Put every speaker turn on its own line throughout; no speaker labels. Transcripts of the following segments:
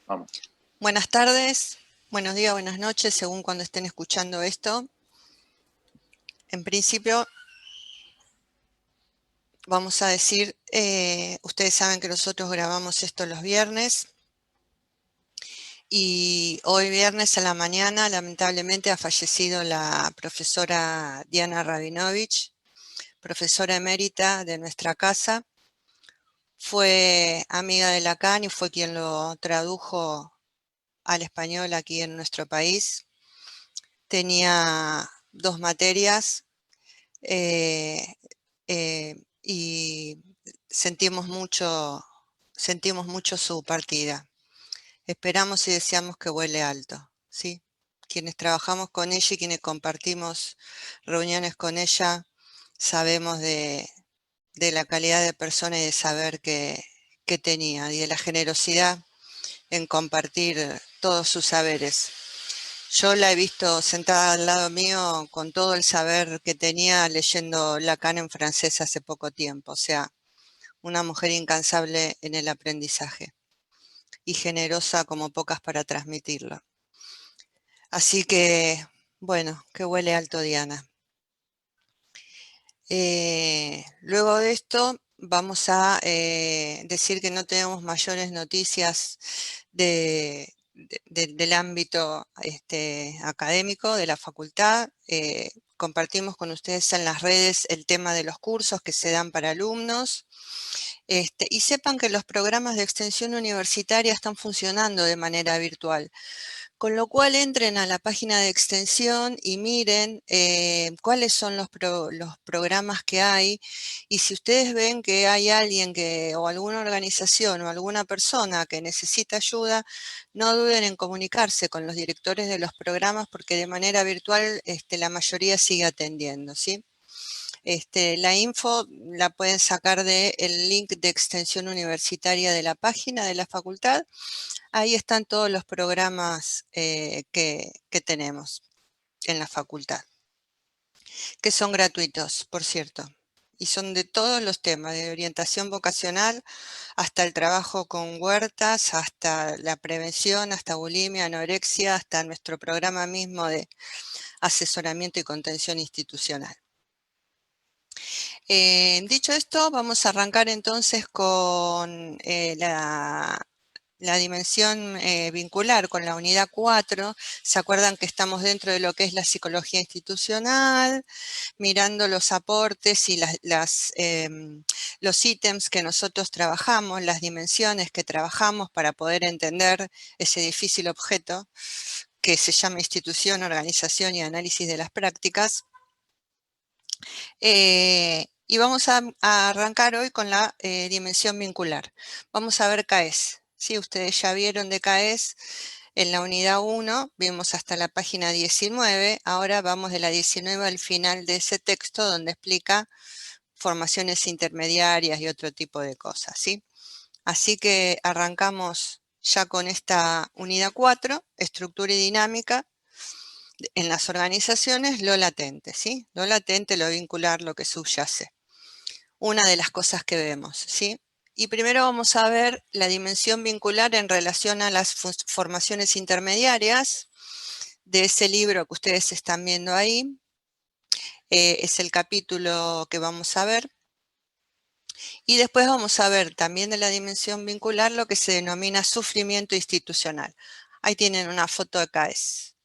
Vamos.
Buenas tardes, buenos días, buenas noches, según cuando estén escuchando esto. En principio, vamos a decir, ustedes saben que nosotros grabamos esto los viernes y hoy viernes a la mañana, lamentablemente, ha fallecido la profesora Diana Rabinovich, profesora emérita de nuestra casa. Fue amiga de Lacan y fue quien lo tradujo al español aquí en nuestro país. Tenía 2 materias y sentimos mucho su partida. Esperamos y deseamos que vuele alto, ¿sí? Quienes trabajamos con ella y quienes compartimos reuniones con ella, sabemos de la calidad de persona y de saber que tenía y de la generosidad en compartir todos sus saberes. Yo la he visto sentada al lado mío con todo el saber que tenía leyendo Lacan en francés hace poco tiempo, o sea, una mujer incansable en el aprendizaje y generosa como pocas para transmitirlo. Así que, bueno, que huele alto Diana. Luego de esto vamos a decir que no tenemos mayores noticias del ámbito académico de la facultad. Compartimos con ustedes en las redes el tema de los cursos que se dan para alumnos. Y sepan que los programas de extensión universitaria están funcionando de manera virtual. Con lo cual entren a la página de extensión y miren cuáles son los programas que hay, y si ustedes ven que hay alguien o alguna organización o alguna persona que necesita ayuda, no duden en comunicarse con los directores de los programas porque de manera virtual la mayoría sigue atendiendo, ¿sí? La info la pueden sacar del link de extensión universitaria de la página de la facultad. Ahí están todos los programas que tenemos en la facultad, que son gratuitos, por cierto, y son de todos los temas, de orientación vocacional hasta el trabajo con huertas, hasta la prevención, hasta bulimia, anorexia, hasta nuestro programa mismo de asesoramiento y contención institucional. Dicho esto, vamos a arrancar entonces con la dimensión vincular con la unidad 4. ¿Se acuerdan que estamos dentro de lo que es la psicología institucional, mirando los aportes y los ítems que nosotros trabajamos, las dimensiones que trabajamos para poder entender ese difícil objeto que se llama institución, organización y análisis de las prácticas? Y vamos a arrancar hoy con la dimensión vincular. Vamos a ver CAES. ¿Sí? Ustedes ya vieron de CAES en la unidad 1, vimos hasta la página 19, ahora vamos de la 19 al final de ese texto donde explica formaciones intermediarias y otro tipo de cosas, ¿sí? Así que arrancamos ya con esta unidad 4, estructura y dinámica. En las organizaciones, lo latente, ¿sí? Lo latente, lo vincular, lo que subyace. Una de las cosas que vemos, ¿sí? Y primero vamos a ver la dimensión vincular en relación a las formaciones intermediarias de ese libro que ustedes están viendo ahí. Es el capítulo que vamos a ver. Y después vamos a ver también de la dimensión vincular lo que se denomina sufrimiento institucional. Ahí tienen una foto de CAES.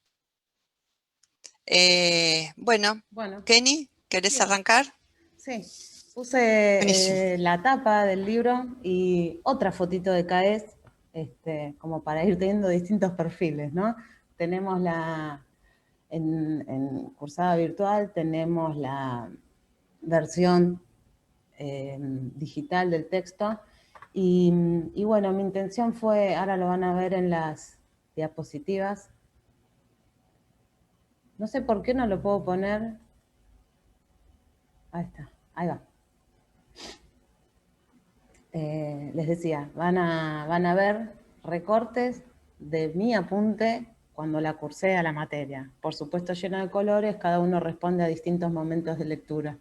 Bueno, Kenny, ¿querés arrancar?
Sí, puse
Buenísimo.
la tapa del libro y otra fotito de CAES, como para ir teniendo distintos perfiles, ¿no? Tenemos en cursada virtual, tenemos la versión digital del texto y bueno, mi intención fue, ahora lo van a ver en las diapositivas, no sé por qué no lo puedo poner, ahí está, ahí va. Les decía, van a ver recortes de mi apunte cuando la cursé a la materia. Por supuesto lleno de colores, cada uno responde a distintos momentos de lectura.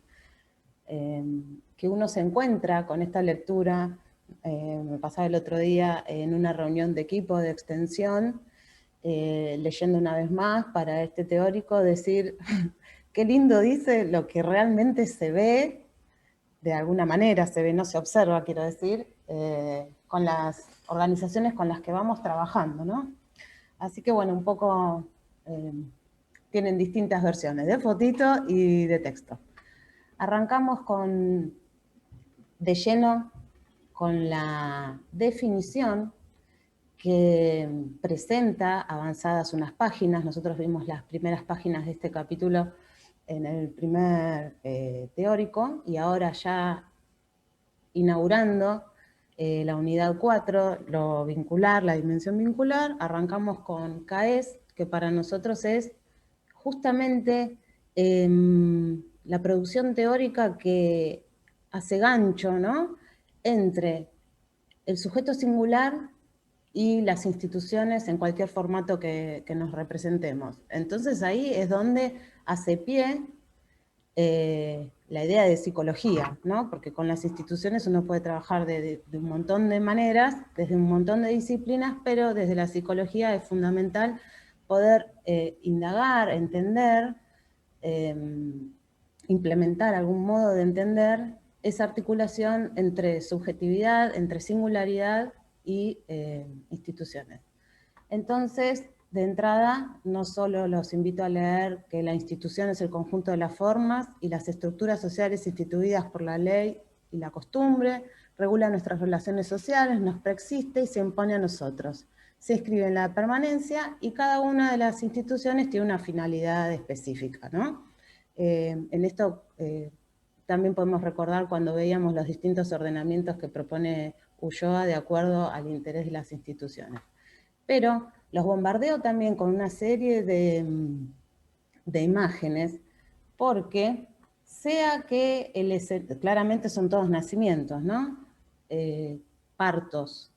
Que uno se encuentra con esta lectura Me pasaba el otro día en una reunión de equipo de extensión, leyendo una vez más para este teórico, decir, qué lindo dice lo que realmente se ve, de alguna manera se ve, no se observa, quiero decir, con las organizaciones con las que vamos trabajando, ¿no? Así que bueno, un poco tienen distintas versiones, de fotito y de texto. Arrancamos de lleno con la definición que presenta avanzadas unas páginas. Nosotros vimos las primeras páginas de este capítulo en el primer teórico, y ahora ya inaugurando la unidad 4, lo vincular, la dimensión vincular, arrancamos con CAES, que para nosotros es justamente la producción teórica que hace gancho, ¿no?, entre el sujeto singular y las instituciones en cualquier formato que nos representemos. Entonces ahí es donde hace pie la idea de psicología, ¿no? Porque con las instituciones uno puede trabajar de un montón de maneras, desde un montón de disciplinas, pero desde la psicología es fundamental poder indagar, entender, eh, implementar algún modo de entender esa articulación entre subjetividad, entre singularidad y instituciones. Entonces, de entrada, no solo los invito a leer que la institución es el conjunto de las formas y las estructuras sociales instituidas por la ley y la costumbre, regula nuestras relaciones sociales, nos preexiste y se impone a nosotros. Se inscribe en la permanencia y cada una de las instituciones tiene una finalidad específica, ¿no? En esto también podemos recordar cuando veíamos los distintos ordenamientos que propone Ulloa de acuerdo al interés de las instituciones. Pero los bombardeo también con una serie de imágenes, porque sea que claramente son todos nacimientos, ¿no? Partos.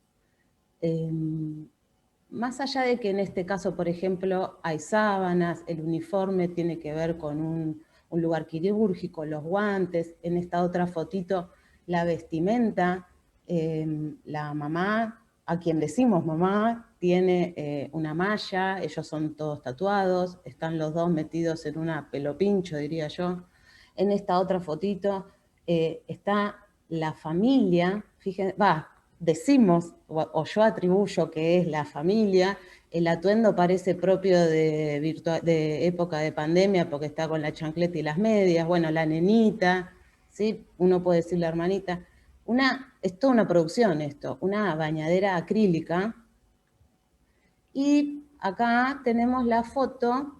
Más allá de que en este caso, por ejemplo, hay sábanas, el uniforme tiene que ver con un lugar quirúrgico, los guantes, en esta otra fotito la vestimenta, la mamá, a quien decimos mamá, tiene una malla, ellos son todos tatuados, están los dos metidos en una pelopincho, diría yo. En esta otra fotito está la familia, fíjense, decimos, o yo atribuyo que es la familia, el atuendo parece propio de época de pandemia porque está con la chancleta y las medias, bueno, la nenita, ¿sí? Uno puede decir la hermanita. Es toda una producción esto, una bañadera acrílica. Y acá tenemos la foto,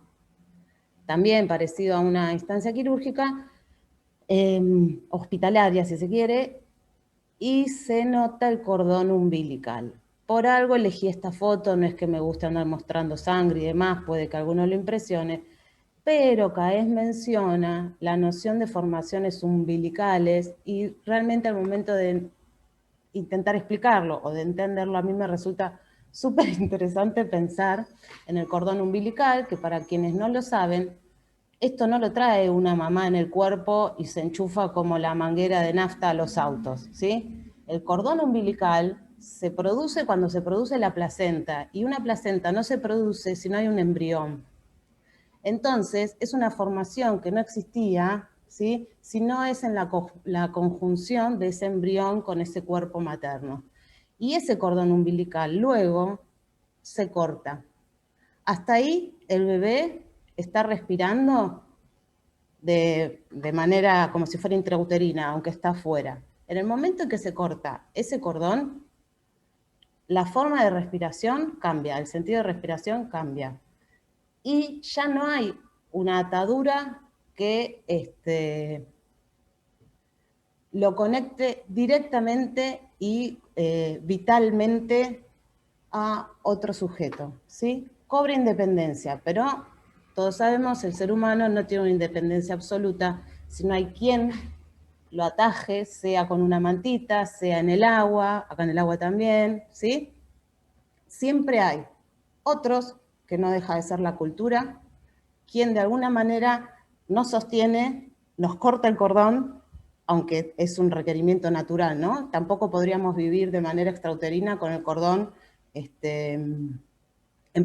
también parecido a una instancia quirúrgica, hospitalaria si se quiere, y se nota el cordón umbilical. Por algo elegí esta foto, no es que me guste andar mostrando sangre y demás, puede que a alguno lo impresione, pero Caes menciona la noción de formaciones umbilicales y realmente al momento de intentar explicarlo o de entenderlo, a mí me resulta súper interesante pensar en el cordón umbilical, que para quienes no lo saben, esto no lo trae una mamá en el cuerpo y se enchufa como la manguera de nafta a los autos, ¿sí? El cordón umbilical se produce cuando se produce la placenta, y una placenta no se produce si no hay un embrión. Entonces, es una formación que no existía, ¿sí?, si no es en la conjunción de ese embrión con ese cuerpo materno. Y ese cordón umbilical luego se corta. Hasta ahí el bebé está respirando de manera como si fuera intrauterina, aunque está afuera. En el momento en que se corta ese cordón, la forma de respiración cambia, el sentido de respiración cambia. Y ya no hay una atadura que lo conecte directamente y vitalmente a otro sujeto, ¿sí? Cobra independencia, pero todos sabemos el ser humano no tiene una independencia absoluta si no hay quien lo ataje, sea con una mantita, sea en el agua, acá en el agua también, ¿sí? Siempre hay otros, que no deja de ser la cultura, quien de alguna manera nos sostiene, nos corta el cordón aunque es un requerimiento natural, ¿no? Tampoco podríamos vivir de manera extrauterina con el cordón en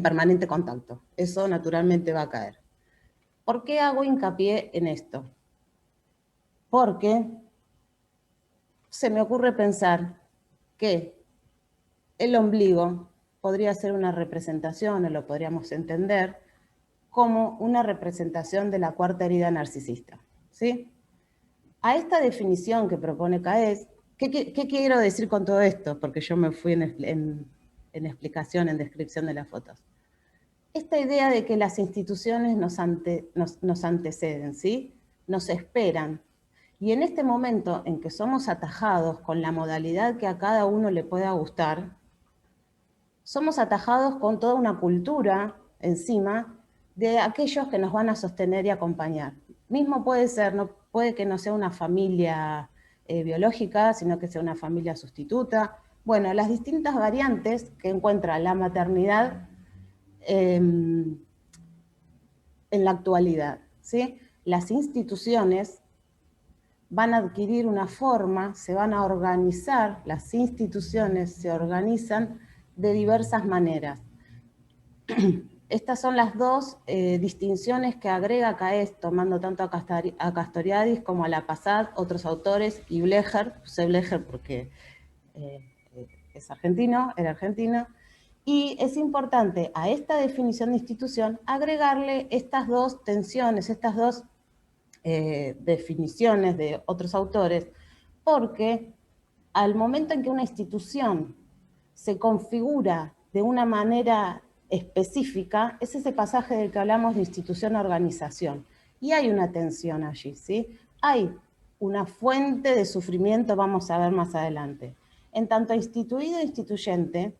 permanente contacto. Eso naturalmente va a caer. ¿Por qué hago hincapié en esto? Porque se me ocurre pensar que el ombligo podría ser una representación, o lo podríamos entender, como una representación de la cuarta herida narcisista, ¿sí? A esta definición que propone Caes, ¿qué quiero decir con todo esto? Porque yo me fui en explicación, en descripción de las fotos. Esta idea de que las instituciones nos anteceden, ¿sí? Nos esperan. Y en este momento en que somos atajados con la modalidad que a cada uno le pueda gustar, somos atajados con toda una cultura encima de aquellos que nos van a sostener y acompañar. Mismo puede ser, no, puede que no sea una familia biológica, sino que sea una familia sustituta. Bueno, las distintas variantes que encuentra la maternidad en la actualidad, ¿sí? Las instituciones van a adquirir una forma, se van a organizar, las instituciones se organizan de diversas maneras. Estas son las dos distinciones que agrega Caes, tomando tanto a Castoriadis como a La Passat, otros autores, y Blecher, puse Blecher porque es argentino, era argentino, y es importante a esta definición de institución agregarle estas dos tensiones, estas dos definiciones de otros autores, porque al momento en que una institución se configura de una manera específica, es ese pasaje del que hablamos de institución-organización. Y hay una tensión allí, ¿sí? Hay una fuente de sufrimiento, vamos a ver más adelante. En tanto instituido e instituyente,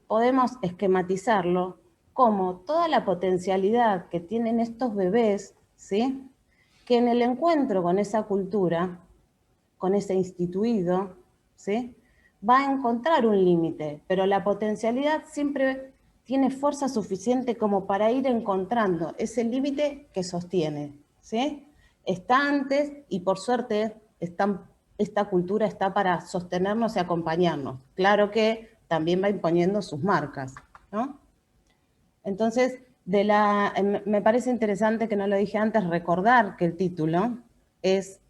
podemos esquematizarlo como toda la potencialidad que tienen estos bebés, ¿sí? Que en el encuentro con esa cultura, con ese instituido, ¿sí? Va a encontrar un límite, pero la potencialidad siempre tiene fuerza suficiente como para ir encontrando ese límite que sostiene, ¿sí? Está antes y por suerte esta cultura está para sostenernos y acompañarnos. Claro que también va imponiendo sus marcas, ¿no? Entonces, me parece interesante, que no lo dije antes, recordar que el título es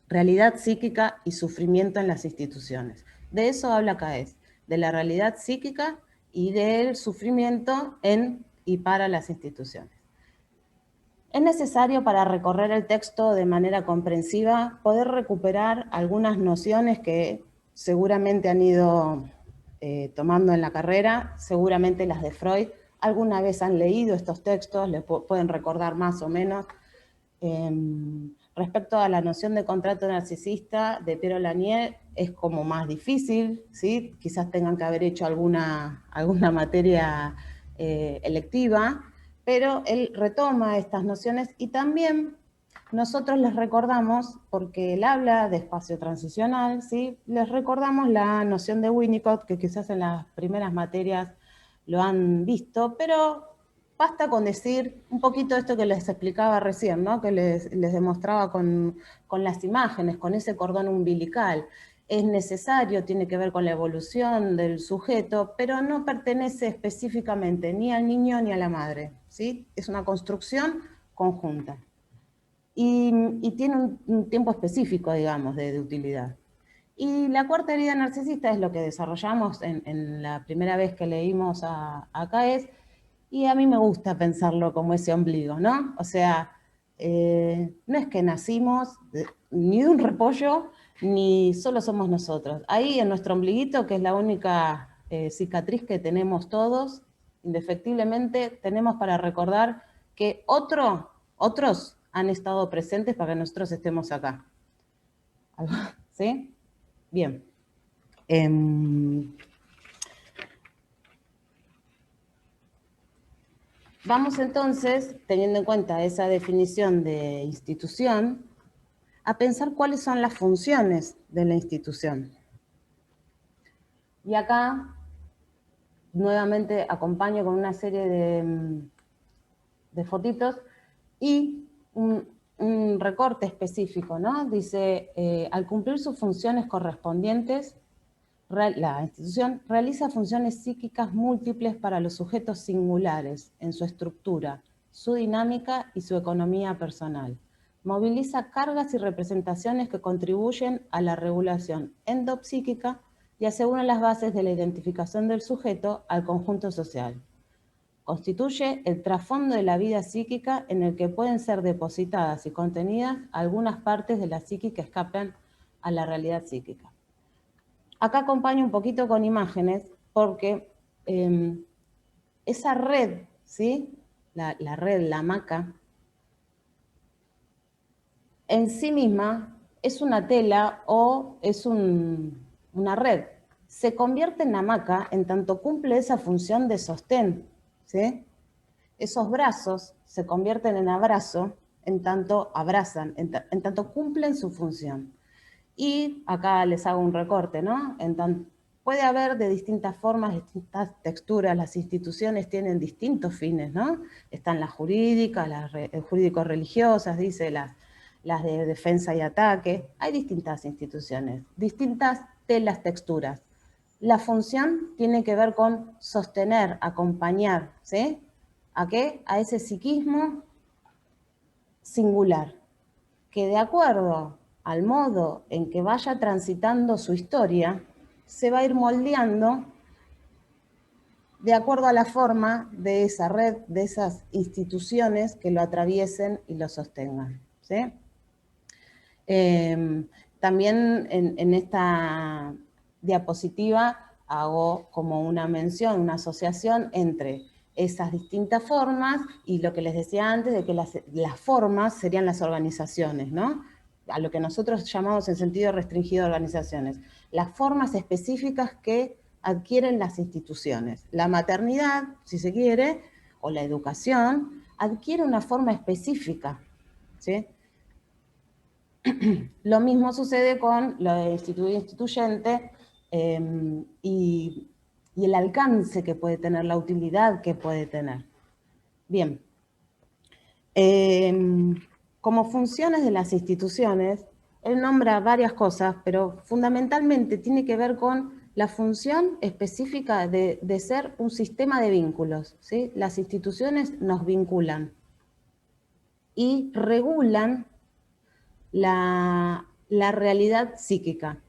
Realidad psíquica y sufrimiento en las instituciones. De eso habla Caes, de la realidad psíquica y del sufrimiento en y para las instituciones. Es necesario, para recorrer el texto de manera comprensiva, poder recuperar algunas nociones que seguramente han ido tomando en la carrera, seguramente las de Freud. Alguna vez han leído estos textos, les pueden recordar más o menos. Respecto a la noción de contrato narcisista de Piero Lanier, es como más difícil, ¿sí? Quizás tengan que haber hecho alguna materia electiva, pero él retoma estas nociones y también nosotros les recordamos, porque él habla de espacio transicional, ¿sí? Les recordamos la noción de Winnicott, que quizás en las primeras materias lo han visto, pero basta con decir un poquito esto que les explicaba recién, ¿no? Que les demostraba con las imágenes, con ese cordón umbilical. Es necesario, tiene que ver con la evolución del sujeto, pero no pertenece específicamente ni al niño ni a la madre, ¿sí? Es una construcción conjunta. Y tiene un tiempo específico, digamos, de utilidad. Y la cuarta herida narcisista es lo que desarrollamos en la primera vez que leímos a Caes, y a mí me gusta pensarlo como ese ombligo, ¿no? O sea, no es que nacimos ni de un repollo, ni solo somos nosotros. Ahí en nuestro ombliguito, que es la única cicatriz que tenemos todos, indefectiblemente tenemos para recordar que otros han estado presentes para que nosotros estemos acá. ¿Sí? Bien. Vamos entonces, teniendo en cuenta esa definición de institución, a pensar cuáles son las funciones de la institución. Y acá, nuevamente, acompaño con una serie de fotitos y un recorte específico, ¿no? Dice, al cumplir sus funciones correspondientes, la institución realiza funciones psíquicas múltiples para los sujetos singulares en su estructura, su dinámica y su economía personal. Moviliza cargas y representaciones que contribuyen a la regulación endopsíquica y aseguran las bases de la identificación del sujeto al conjunto social. Constituye el trasfondo de la vida psíquica en el que pueden ser depositadas y contenidas algunas partes de la psique que escapan a la realidad psíquica. Acá acompaño un poquito con imágenes porque esa red, ¿sí? La red, la hamaca, en sí misma es una tela o es una red. Se convierte en hamaca en tanto cumple esa función de sostén, ¿sí? Esos brazos se convierten en abrazo en tanto abrazan, en tanto cumplen su función. Y acá les hago un recorte, ¿no? Puede haber de distintas formas, distintas texturas, las instituciones tienen distintos fines, ¿no? Están las jurídicas, las jurídico-religiosas, dice, las de defensa y ataque. Hay distintas instituciones, distintas telas, texturas. La función tiene que ver con sostener, acompañar, ¿sí? ¿A qué? A ese psiquismo singular, que de acuerdo al modo en que vaya transitando su historia, se va a ir moldeando de acuerdo a la forma de esa red, de esas instituciones que lo atraviesen y lo sostengan, ¿sí? También en esta diapositiva hago como una mención, una asociación entre esas distintas formas y lo que les decía antes de que las formas serían las organizaciones, ¿no? A lo que nosotros llamamos en sentido restringido organizaciones. Las formas específicas que adquieren las instituciones. La maternidad, si se quiere, o la educación, adquiere una forma específica, ¿sí? Lo mismo sucede con lo instituyente y el alcance que puede tener, la utilidad que puede tener. Bien. Como funciones de las instituciones, él nombra varias cosas, pero fundamentalmente tiene que ver con la función específica de ser un sistema de vínculos, ¿sí? Las instituciones nos vinculan y regulan la realidad psíquica.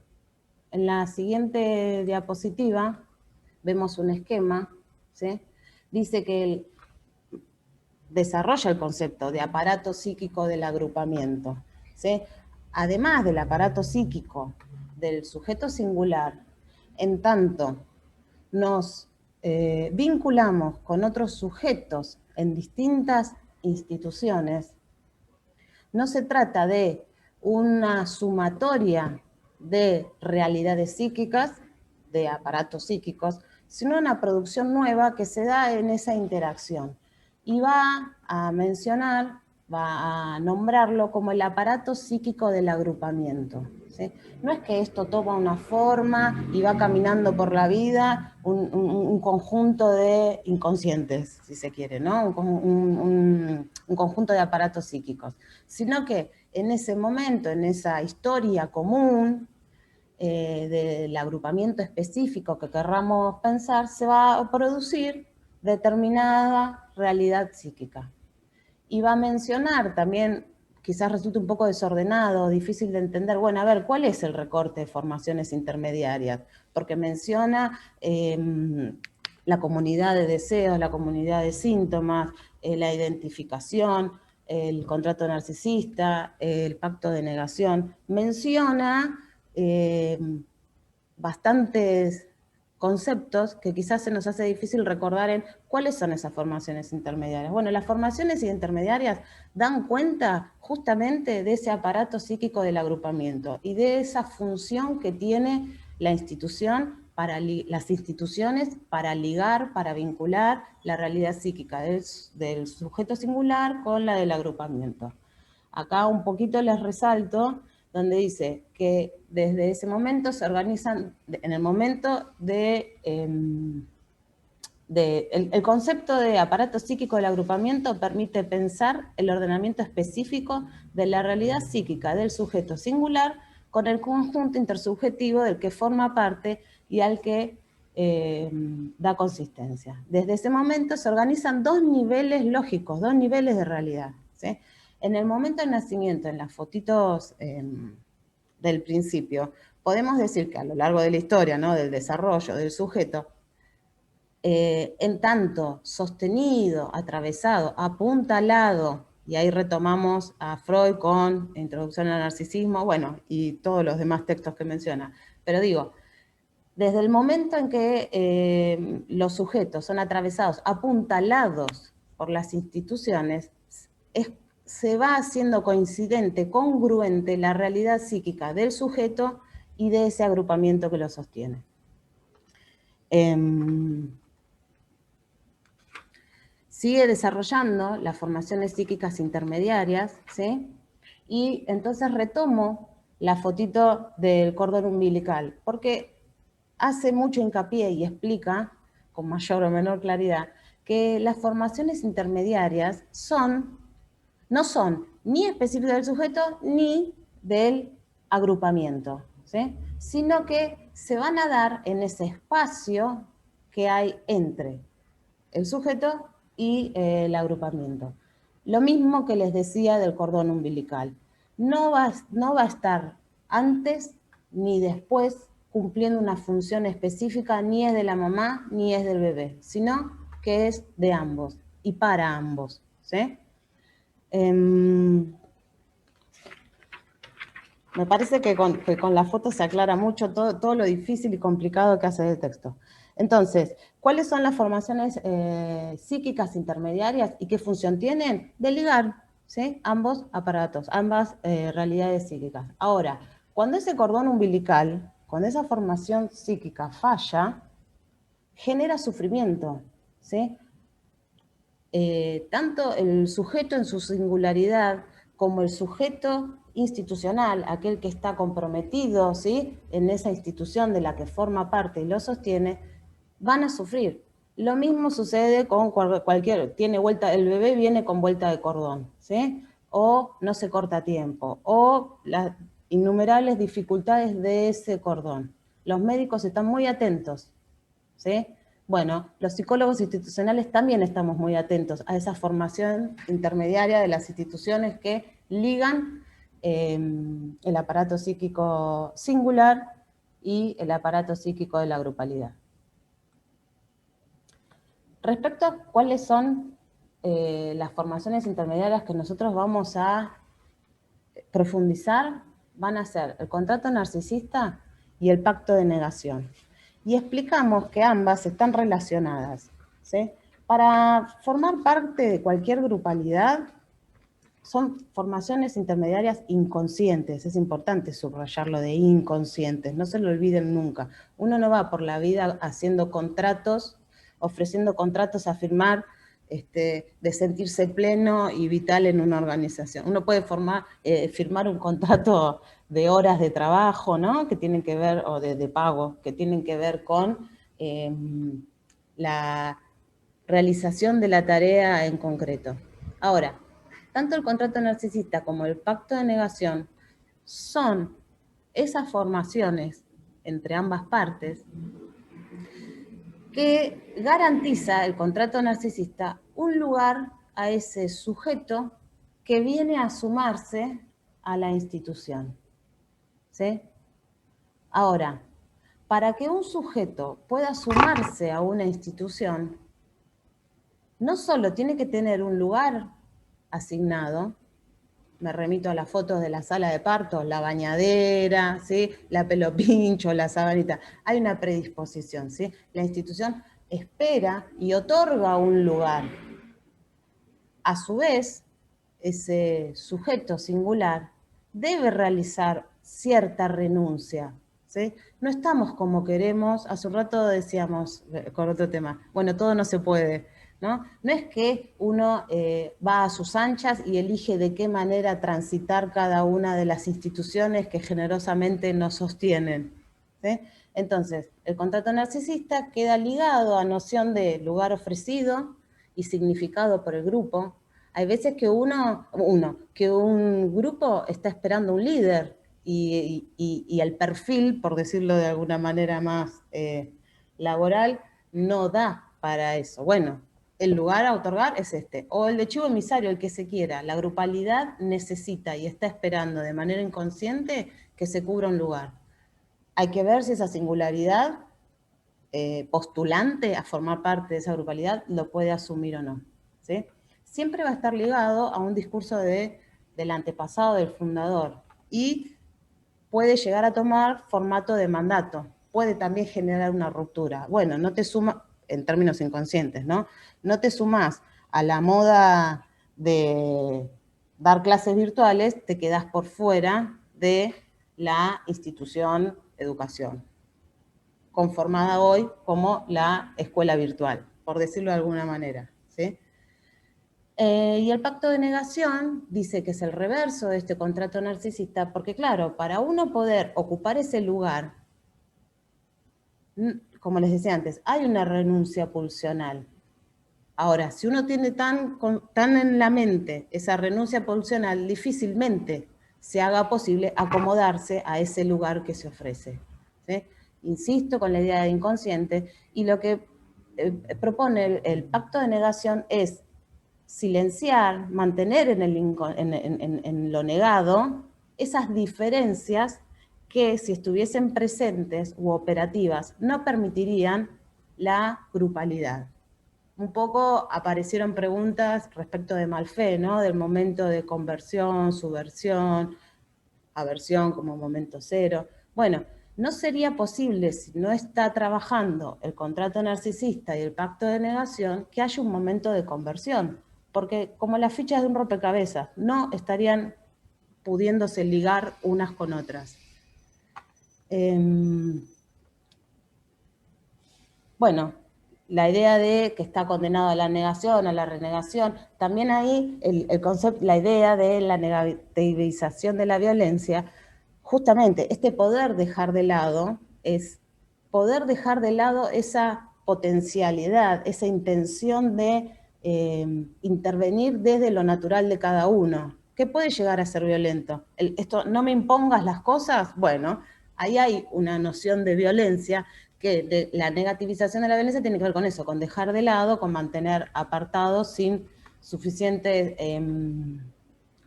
En la siguiente diapositiva vemos un esquema, ¿sí? Dice que desarrolla el concepto de aparato psíquico del agrupamiento, ¿sí? Además del aparato psíquico del sujeto singular, en tanto nos vinculamos con otros sujetos en distintas instituciones, no se trata de una sumatoria de realidades psíquicas, de aparatos psíquicos, sino una producción nueva que se da en esa interacción. Y va a mencionar, va a nombrarlo como el aparato psíquico del agrupamiento, ¿sí? No es que esto toma una forma y va caminando por la vida un conjunto de inconscientes, si se quiere, ¿no? Un conjunto de aparatos psíquicos, sino que en ese momento, en esa historia común del agrupamiento específico que querramos pensar, se va a producir determinada realidad psíquica. Y va a mencionar también, quizás resulte un poco desordenado, difícil de entender, bueno, a ver, ¿cuál es el recorte de formaciones intermediarias? Porque menciona la comunidad de deseos, la comunidad de síntomas, la identificación, el contrato narcisista, el pacto de negación. Menciona bastantes conceptos que quizás se nos hace difícil recordar en cuáles son esas formaciones intermediarias. Bueno, las formaciones intermediarias dan cuenta justamente de ese aparato psíquico del agrupamiento y de esa función que tiene la institución las instituciones para ligar, para vincular la realidad psíquica del sujeto singular con la del agrupamiento. Acá un poquito les resalto donde dice que desde ese momento se organizan, en el momento de el concepto de aparato psíquico del agrupamiento permite pensar el ordenamiento específico de la realidad psíquica del sujeto singular con el conjunto intersubjetivo del que forma parte y al que da consistencia. Desde ese momento se organizan dos niveles lógicos, dos niveles de realidad, ¿sí? En el momento del nacimiento, en las fotitos del principio, podemos decir que a lo largo de la historia, ¿no?, del desarrollo del sujeto, en tanto sostenido, atravesado, apuntalado, y ahí retomamos a Freud con Introducción al Narcisismo, bueno, y todos los demás textos que menciona. Pero digo, desde el momento en que los sujetos son atravesados, apuntalados por las instituciones, se va haciendo coincidente, congruente la realidad psíquica del sujeto y de ese agrupamiento que lo sostiene. Sigue desarrollando las formaciones psíquicas intermediarias, ¿sí? Y entonces retomo la fotito del cordón umbilical, porque hace mucho hincapié y explica, con mayor o menor claridad, que las formaciones intermediarias no son ni específicas del sujeto ni del agrupamiento, ¿sí? Sino que se van a dar en ese espacio que hay entre el sujeto y el agrupamiento. Lo mismo que les decía del cordón umbilical. No va a estar antes ni después cumpliendo una función específica, ni es de la mamá ni es del bebé, sino que es de ambos y para ambos, ¿sí? Me parece que con la foto se aclara mucho todo lo difícil y complicado que hace el texto. Entonces, ¿cuáles son las formaciones psíquicas intermediarias y qué función tienen? De ligar, ¿sí?, ambos aparatos, ambas realidades psíquicas. Ahora, cuando ese cordón umbilical, cuando esa formación psíquica falla, genera sufrimiento, ¿sí? Tanto el sujeto en su singularidad como el sujeto institucional, aquel que está comprometido, ¿sí?, en esa institución de la que forma parte y lo sostiene, van a sufrir. Lo mismo sucede con cualquier, el bebé viene con vuelta de cordón, ¿sí?, o no se corta a tiempo, o las innumerables dificultades de ese cordón. Los médicos están muy atentos, ¿sí? Bueno, los psicólogos institucionales también estamos muy atentos a esa formación intermediaria de las instituciones que ligan el aparato psíquico singular y el aparato psíquico de la grupalidad. Respecto a cuáles son las formaciones intermediarias que nosotros vamos a profundizar, van a ser el contrato narcisista y el pacto de negación. Y explicamos que ambas están relacionadas, ¿sí? Para formar parte de cualquier grupalidad, son formaciones intermediarias inconscientes, es importante subrayarlo de inconscientes, no se lo olviden nunca. Uno no va por la vida haciendo contratos, ofreciendo contratos a firmar, de sentirse pleno y vital en una organización. Uno puede firmar un contrato de horas de trabajo, ¿no?, que tienen que ver, o de pago, que tienen que ver con la realización de la tarea en concreto. Ahora, tanto el contrato narcisista como el pacto de negación son esas formaciones entre ambas partes que garantiza el contrato narcisista un lugar a ese sujeto que viene a sumarse a la institución, ¿sí? Ahora, para que un sujeto pueda sumarse a una institución, no solo tiene que tener un lugar asignado, me remito a las fotos de la sala de parto, la bañadera, ¿sí?, la pelo pincho, la sabanita, hay una predisposición, ¿sí? La institución espera y otorga un lugar. A su vez, ese sujeto singular debe realizar cierta renuncia, ¿sí? No estamos como queremos, hace un rato decíamos, con otro tema, bueno, todo no se puede, ¿no? No es que uno va a sus anchas y elige de qué manera transitar cada una de las instituciones que generosamente nos sostienen, ¿sí? Entonces, el contrato narcisista queda ligado a noción de lugar ofrecido y significado por el grupo. Hay veces que que un grupo está esperando un líder y el perfil, por decirlo de alguna manera más laboral, no da para eso. Bueno, el lugar a otorgar es este, o el de chivo emisario, el que se quiera. La grupalidad necesita y está esperando de manera inconsciente que se cubra un lugar. Hay que ver si esa singularidad postulante a formar parte de esa grupalidad lo puede asumir o no, ¿sí? Siempre va a estar ligado a un discurso del antepasado, del fundador, y puede llegar a tomar formato de mandato, puede también generar una ruptura. Bueno, no te suma, en términos inconscientes, ¿no? No te sumas a la moda de dar clases virtuales, te quedás por fuera de la institución educación, conformada hoy como la escuela virtual, por decirlo de alguna manera, ¿sí? Y el pacto de negación dice que es el reverso de este contrato narcisista, porque claro, para uno poder ocupar ese lugar, como les decía antes, hay una renuncia pulsional. Ahora, si uno tiene tan en la mente esa renuncia pulsional, difícilmente se haga posible acomodarse a ese lugar que se ofrece, ¿sí? Insisto con la idea de inconsciente, y lo que propone el pacto de negación es silenciar, mantener en lo negado esas diferencias que, si estuviesen presentes u operativas, no permitirían la grupalidad. Un poco aparecieron preguntas respecto de Malfé, ¿no? Del momento de conversión, subversión, aversión como momento cero. Bueno, no sería posible, si no está trabajando el contrato narcisista y el pacto de negación, que haya un momento de conversión, porque como las fichas de un rompecabezas, no estarían pudiéndose ligar unas con otras. Bueno, la idea de que está condenado a la negación, a la renegación, también ahí el concepto, la idea de la negativización de la violencia, justamente este poder dejar de lado es poder dejar de lado esa potencialidad, esa intención de intervenir desde lo natural de cada uno, que puede llegar a ser violento. Esto, no me impongas las cosas, bueno, ahí hay una noción de violencia, que la negativización de la violencia tiene que ver con eso, con dejar de lado, con mantener apartados sin suficiente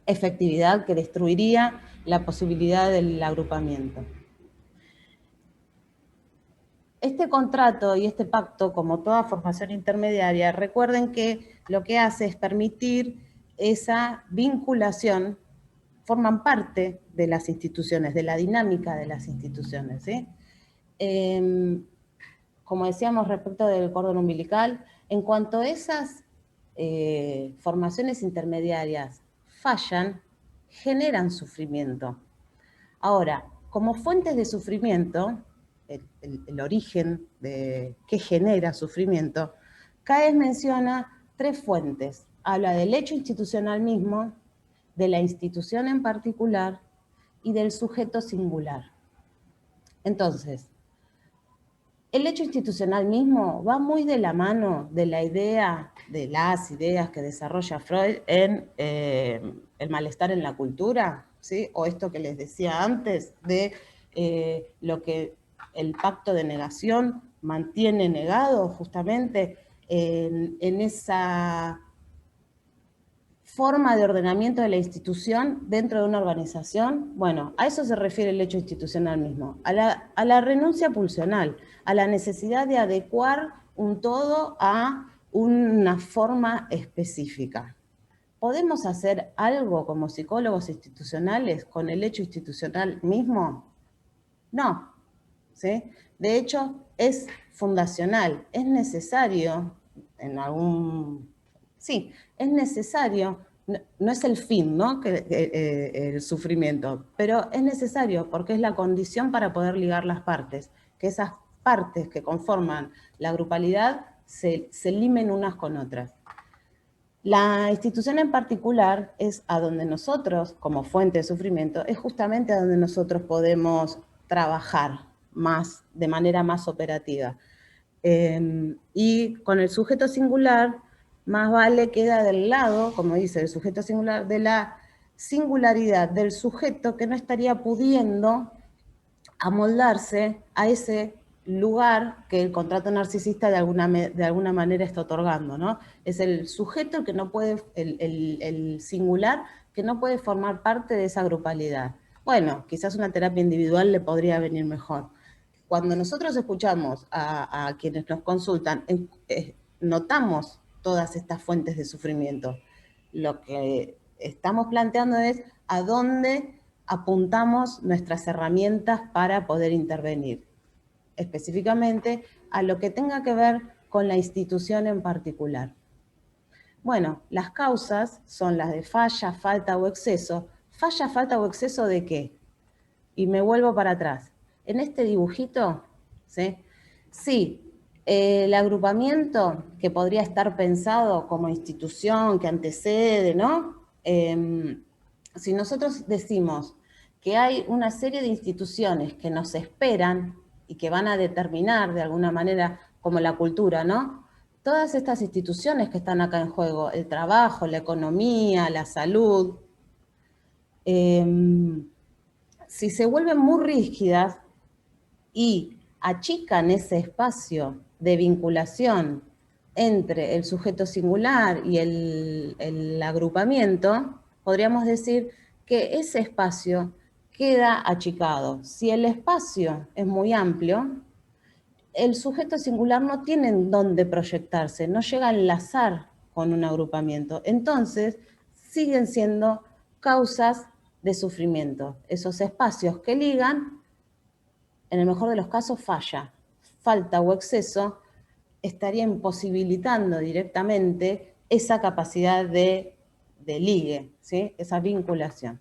efectividad, que destruiría la posibilidad del agrupamiento. Este contrato y este pacto, como toda formación intermediaria, recuerden que lo que hace es permitir esa vinculación, forman parte de las instituciones, de la dinámica de las instituciones, ¿sí? Como decíamos respecto del cordón umbilical, en cuanto a esas formaciones intermediarias fallan, generan sufrimiento. Ahora, como fuentes de sufrimiento, el origen de qué genera sufrimiento, Caes menciona 3 fuentes. Habla del hecho institucional mismo, de la institución en particular y del sujeto singular. Entonces, el hecho institucional mismo va muy de la mano de la idea, de las ideas que desarrolla Freud en el malestar en la cultura, ¿sí? O esto que les decía antes de lo que el pacto de negación mantiene negado justamente en esa forma de ordenamiento de la institución dentro de una organización. Bueno, a eso se refiere el hecho institucional mismo, a la renuncia pulsional, a la necesidad de adecuar un todo a una forma específica. ¿Podemos hacer algo como psicólogos institucionales con el hecho institucional mismo? No, ¿sí? De hecho, es fundacional, es necesario en algún... Sí, es necesario, no es el fin, ¿no? El sufrimiento, pero es necesario porque es la condición para poder ligar las partes, que esas partes que conforman la grupalidad se limen unas con otras. La institución en particular es a donde nosotros, como fuente de sufrimiento, es justamente a donde nosotros podemos trabajar, de manera más operativa. Y con el sujeto singular, más vale queda del lado, como dice el sujeto singular, de la singularidad del sujeto que no estaría pudiendo amoldarse a ese lugar que el contrato narcisista de alguna manera está otorgando, ¿no? Es el sujeto que no puede, el singular, que no puede formar parte de esa grupalidad. Bueno, quizás una terapia individual le podría venir mejor. Cuando nosotros escuchamos a quienes nos consultan, notamos todas estas fuentes de sufrimiento. Lo que estamos planteando es a dónde apuntamos nuestras herramientas para poder intervenir, específicamente a lo que tenga que ver con la institución en particular. Bueno, las causas son las de falla, falta o exceso. ¿Falla, falta o exceso de qué? Y me vuelvo para atrás. En este dibujito, sí, el agrupamiento que podría estar pensado como institución que antecede, ¿no? Si nosotros decimos que hay una serie de instituciones que nos esperan y que van a determinar de alguna manera, como la cultura, ¿no? Todas estas instituciones que están acá en juego, el trabajo, la economía, la salud, si se vuelven muy rígidas y achican ese espacio de vinculación entre el sujeto singular y el agrupamiento, podríamos decir que ese espacio queda achicado. Si el espacio es muy amplio, el sujeto singular no tiene en dónde proyectarse, no llega a enlazar con un agrupamiento. Entonces, siguen siendo causas de sufrimiento. Esos espacios que ligan, en el mejor de los casos, falta o exceso estaría imposibilitando directamente esa capacidad de ligue, ¿sí? Esa vinculación.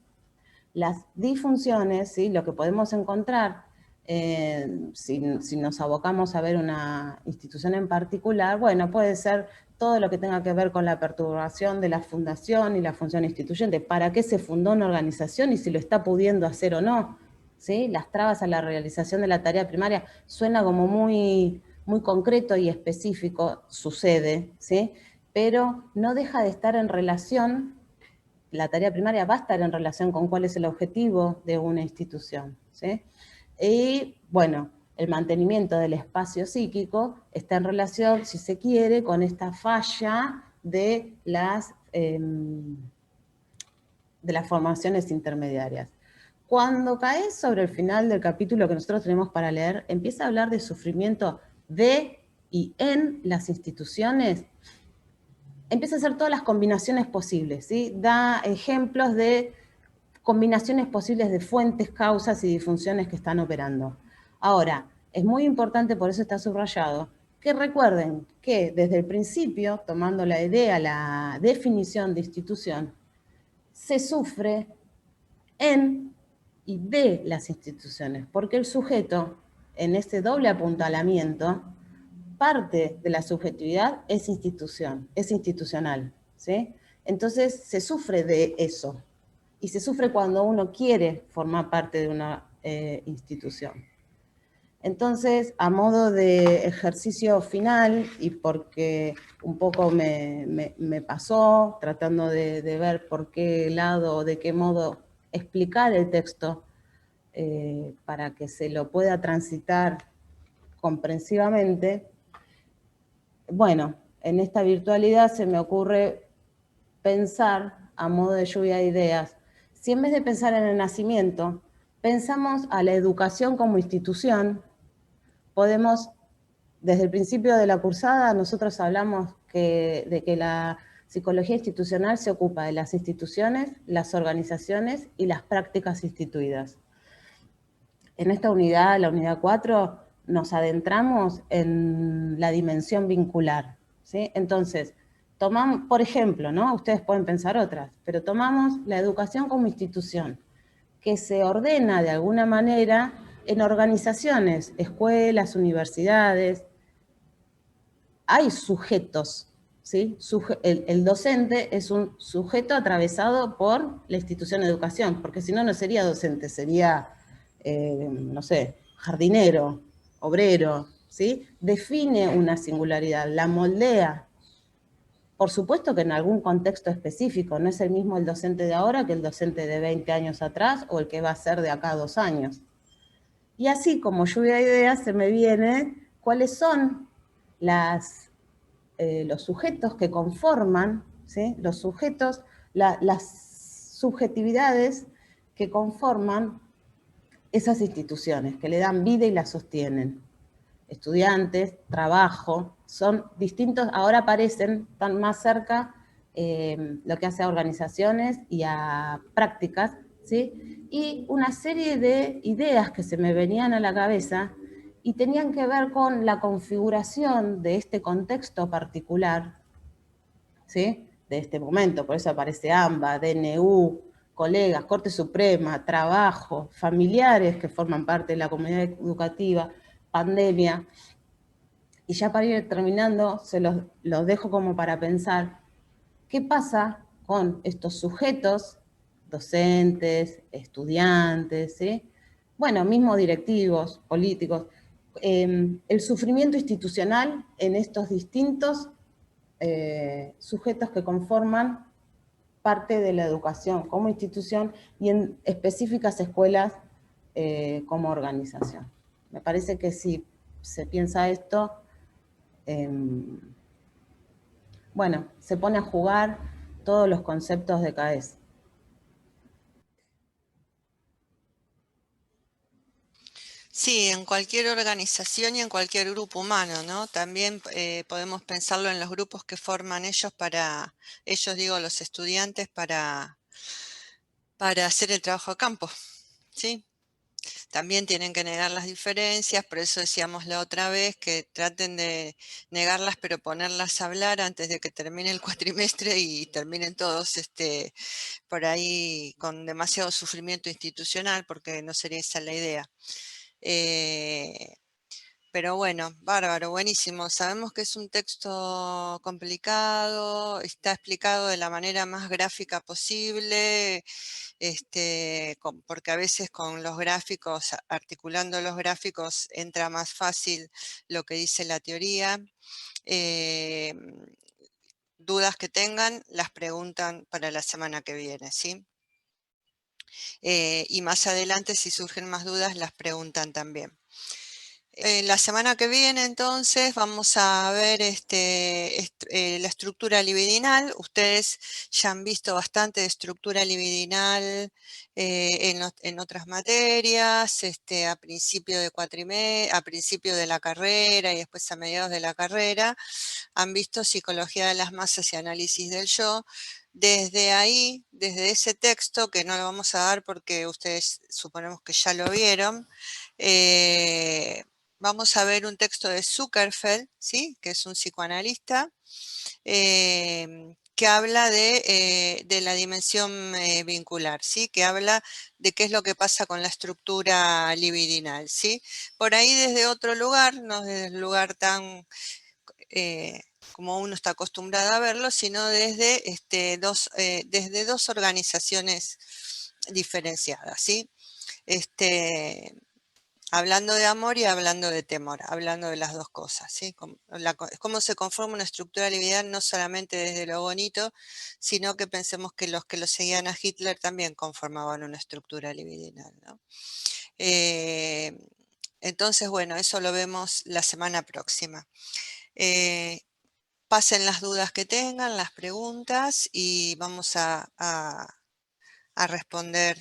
Las disfunciones, ¿sí? Lo que podemos encontrar, si nos abocamos a ver una institución en particular, bueno, puede ser todo lo que tenga que ver con la perturbación de la fundación y la función instituyente. ¿Para qué se fundó una organización y si lo está pudiendo hacer o no? ¿Sí? Las trabas a la realización de la tarea primaria suena como muy, muy concreto y específico, sucede, ¿sí? Pero no deja de estar en relación, la tarea primaria va a estar en relación con cuál es el objetivo de una institución, ¿sí? Y bueno, el mantenimiento del espacio psíquico está en relación, si se quiere, con esta falla de las formaciones intermediarias. Cuando cae sobre el final del capítulo que nosotros tenemos para leer, empieza a hablar de sufrimiento de y en las instituciones, empieza a hacer todas las combinaciones posibles, ¿sí? Da ejemplos de combinaciones posibles de fuentes, causas y disfunciones que están operando. Ahora, es muy importante, por eso está subrayado, que recuerden que desde el principio, tomando la idea, la definición de institución, se sufre en y de las instituciones, porque el sujeto, en ese doble apuntalamiento, parte de la subjetividad es institución, es institucional, ¿sí? Entonces se sufre de eso, y se sufre cuando uno quiere formar parte de una institución. Entonces, a modo de ejercicio final, y porque un poco me pasó, tratando de ver por qué lado, de qué modo explicar el texto para que se lo pueda transitar comprensivamente, bueno, en esta virtualidad se me ocurre pensar, a modo de lluvia de ideas, si en vez de pensar en el nacimiento, pensamos a la educación como institución, podemos, desde el principio de la cursada, nosotros hablamos de que la psicología institucional se ocupa de las instituciones, las organizaciones y las prácticas instituidas. En esta unidad, la unidad 4, nos adentramos en la dimensión vincular, ¿sí? Entonces, tomamos, por ejemplo, ¿no? Ustedes pueden pensar otras, pero tomamos la educación como institución, que se ordena de alguna manera en organizaciones, escuelas, universidades. Hay sujetos, ¿sí? El docente es un sujeto atravesado por la institución de educación, porque si no, no sería docente, sería, no sé, jardinero, obrero, ¿sí? Define una singularidad, la moldea. Por supuesto que en algún contexto específico, no es el mismo el docente de ahora que el docente de 20 años atrás o el que va a ser de acá a 2 años. Y así como lluvia de ideas se me viene cuáles son los sujetos que conforman, ¿sí? Los sujetos, las subjetividades que conforman esas instituciones, que le dan vida y las sostienen. Estudiantes, trabajo, son distintos, ahora aparecen, están más cerca lo que hace a organizaciones y a prácticas, ¿sí? Y una serie de ideas que se me venían a la cabeza y tenían que ver con la configuración de este contexto particular, ¿sí? De este momento, por eso aparece AMBA, DNU, colegas, Corte Suprema, trabajo, familiares que forman parte de la comunidad educativa, pandemia. Y ya para ir terminando, se los dejo como para pensar, ¿qué pasa con estos sujetos, docentes, estudiantes, ¿sí? Bueno, mismo directivos, políticos, el sufrimiento institucional en estos distintos sujetos que conforman parte de la educación como institución y en específicas escuelas como organización. Me parece que si se piensa esto, eh, bueno, se pone a jugar todos los conceptos de CAES.
Sí, en cualquier organización y en cualquier grupo humano, ¿no? También podemos pensarlo en los grupos que forman ellos digo, los estudiantes para hacer el trabajo de campo, ¿sí? También tienen que negar las diferencias, por eso decíamos la otra vez que traten de negarlas, pero ponerlas a hablar antes de que termine el cuatrimestre y terminen todos por ahí con demasiado sufrimiento institucional, porque no sería esa la idea. Pero bueno, bárbaro, buenísimo. Sabemos que es un texto complicado, está explicado de la manera más gráfica posible, porque a veces con los gráficos, articulando los gráficos, entra más fácil lo que dice la teoría. Dudas que tengan, las preguntan para la semana que viene, ¿sí? Y más adelante, si surgen más dudas, las preguntan también. La semana que viene entonces vamos a ver la estructura libidinal. Ustedes ya han visto bastante de estructura libidinal en otras materias, a principio a principio de la carrera y después a mediados de la carrera. Han visto psicología de las masas y análisis del yo. Desde ahí, desde ese texto, que no lo vamos a dar porque ustedes suponemos que ya lo vieron, vamos a ver un texto de Zuckerfeld, ¿sí? Que es un psicoanalista, que habla de la dimensión vincular, ¿sí? Que habla de qué es lo que pasa con la estructura libidinal, ¿sí? Por ahí desde otro lugar, no desde el lugar tan como uno está acostumbrado a verlo, sino desde dos organizaciones diferenciadas, ¿sí? Hablando de amor y hablando de temor, hablando de las dos cosas, ¿sí? Cómo se conforma una estructura libidinal no solamente desde lo bonito, sino que pensemos que los seguían a Hitler también conformaban una estructura libidinal, ¿no? Entonces, bueno, eso lo vemos la semana próxima. Pasen las dudas que tengan, las preguntas y vamos a responder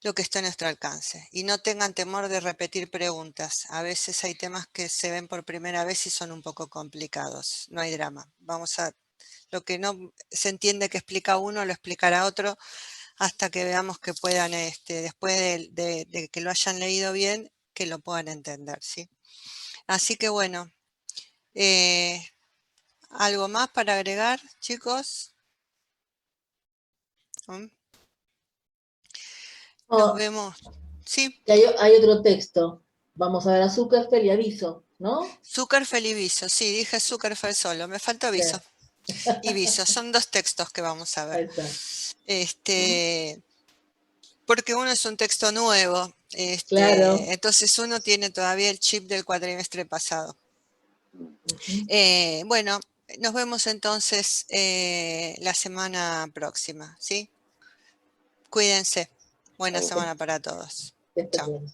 lo que está a nuestro alcance. Y no tengan temor de repetir preguntas. A veces hay temas que se ven por primera vez y son un poco complicados. No hay drama. Lo que no se entiende que explica uno, lo explicará otro hasta que veamos que puedan, después de que lo hayan leído bien, que lo puedan entender, ¿sí? Así que bueno, ¿algo más para agregar, chicos? ¿Mm? Nos
Oh,
vemos. Sí,
y hay otro texto. Vamos a ver a Zuckerberg y aviso, ¿no?
Zuckerfeld y Viso. Sí, dije Zuckerfeld solo, me faltó
Sí,
Viso. Y Viso, son dos textos que vamos a ver.
ahí está.
Este, porque uno es un texto nuevo,
Claro.
entonces uno tiene todavía el chip del cuatrimestre pasado. Bueno, nos vemos entonces la semana próxima, ¿sí? Cuídense. Buena semana para todos.
Que estés
Chao.
bien.